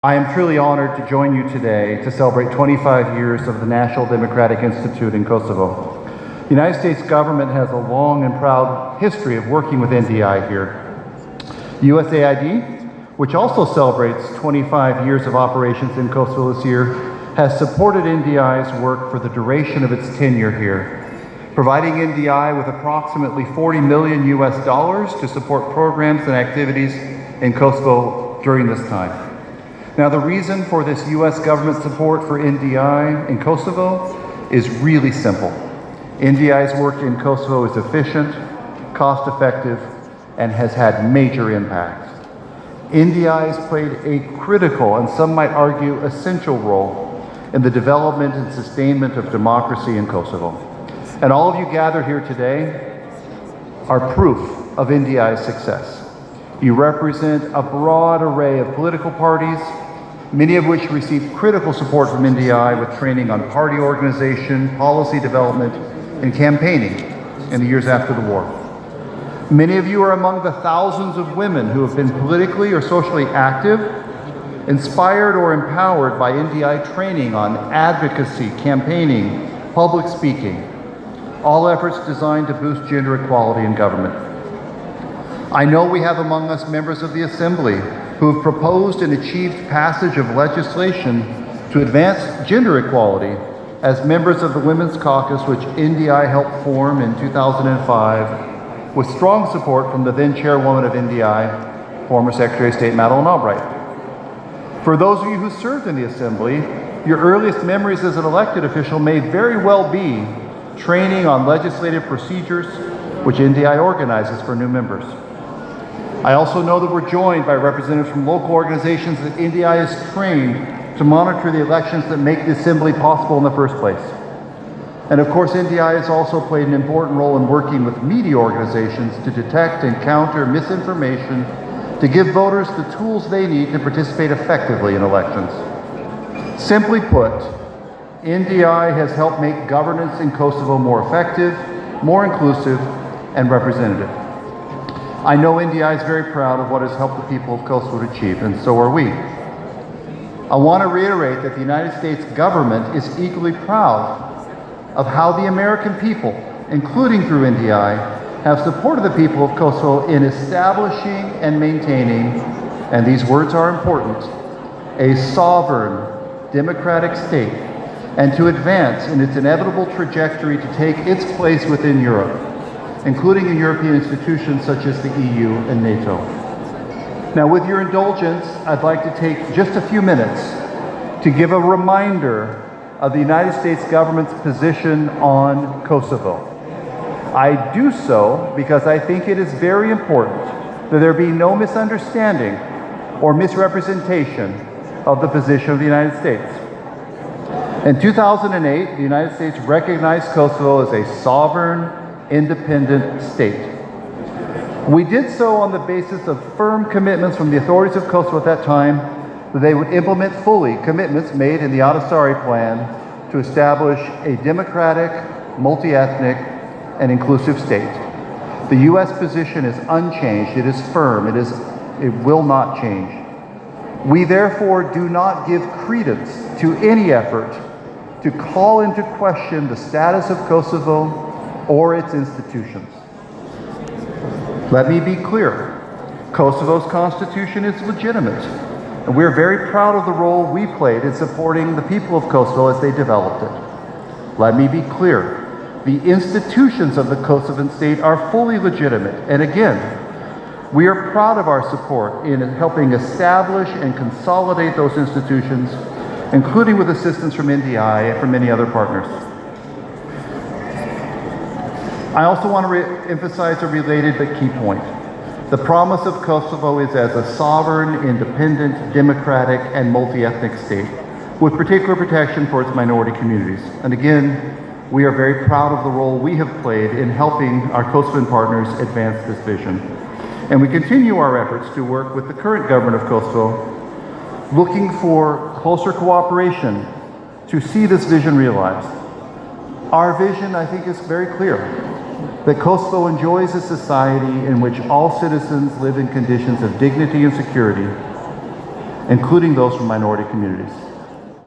I am truly honored to join you today to celebrate 25 years of the National Democratic Institute in Kosovo. The United States government has a long and proud history of working with NDI here. USAID, which also celebrates 25 years of operations in Kosovo this year, has supported NDI's work for the duration of its tenure here, providing NDI with approximately $40 million to support programs and activities in Kosovo during this time. Now, the reason for this U.S. government support for NDI in Kosovo is really simple. NDI's work in Kosovo is efficient, cost-effective, and has had major impact. NDI has played a critical, and some might argue essential role in the development and sustainment of democracy in Kosovo. And all of you gathered here today are proof of NDI's success. You represent a broad array of political parties, many of which received critical support from NDI with training on party organization, policy development, and campaigning in the years after the war. Many of you are among the thousands of women who have been politically or socially active, inspired or empowered by NDI training on advocacy, campaigning, public speaking, all efforts designed to boost gender equality in government. I know we have among us members of the Assembly who have proposed and achieved passage of legislation to advance gender equality as members of the Women's Caucus, which NDI helped form in 2005, with strong support from the then chairwoman of NDI, former Secretary of State Madeleine Albright. For those of you who served in the Assembly, your earliest memories as an elected official may very well be training on legislative procedures, which NDI organizes for new members. I also know that we're joined by representatives from local organizations that NDI has trained to monitor the elections that make the Assembly possible in the first place. And of course, NDI has also played an important role in working with media organizations to detect and counter misinformation, to give voters the tools they need to participate effectively in elections. Simply put, NDI has helped make governance in Kosovo more effective, more inclusive, and representative. I know NDI is very proud of what has helped the people of Kosovo to achieve, and so are we. I want to reiterate that the United States government is equally proud of how the American people, including through NDI, have supported the people of Kosovo in establishing and maintaining, and these words are important, a sovereign, democratic state, and to advance in its inevitable trajectory to take its place within Europe, including in European institutions such as the EU and NATO. Now, with your indulgence, I'd like to take just a few minutes to give a reminder of the United States government's position on Kosovo. I do so because I think it is very important that there be no misunderstanding or misrepresentation of the position of the United States. In 2008, the United States recognized Kosovo as a sovereign, independent state. We did so on the basis of firm commitments from the authorities of Kosovo at that time that they would implement fully commitments made in the Ahtisaari Plan to establish a democratic, multi-ethnic, and inclusive state. The U.S. position is unchanged, it is firm, it will not change. We therefore do not give credence to any effort to call into question the status of Kosovo or its institutions. Let me be clear, Kosovo's constitution is legitimate, and we are very proud of the role we played in supporting the people of Kosovo as they developed it. Let me be clear, the institutions of the Kosovan state are fully legitimate, and again, we are proud of our support in helping establish and consolidate those institutions, including with assistance from NDI and from many other partners. I also want to emphasize a related but key point. The promise of Kosovo is as a sovereign, independent, democratic, and multi-ethnic state, with particular protection for its minority communities. And again, we are very proud of the role we have played in helping our Kosovan partners advance this vision. And we continue our efforts to work with the current government of Kosovo, looking for closer cooperation to see this vision realized. Our vision, I think, is very clear. That Kosovo enjoys a society in which all citizens live in conditions of dignity and security, including those from minority communities.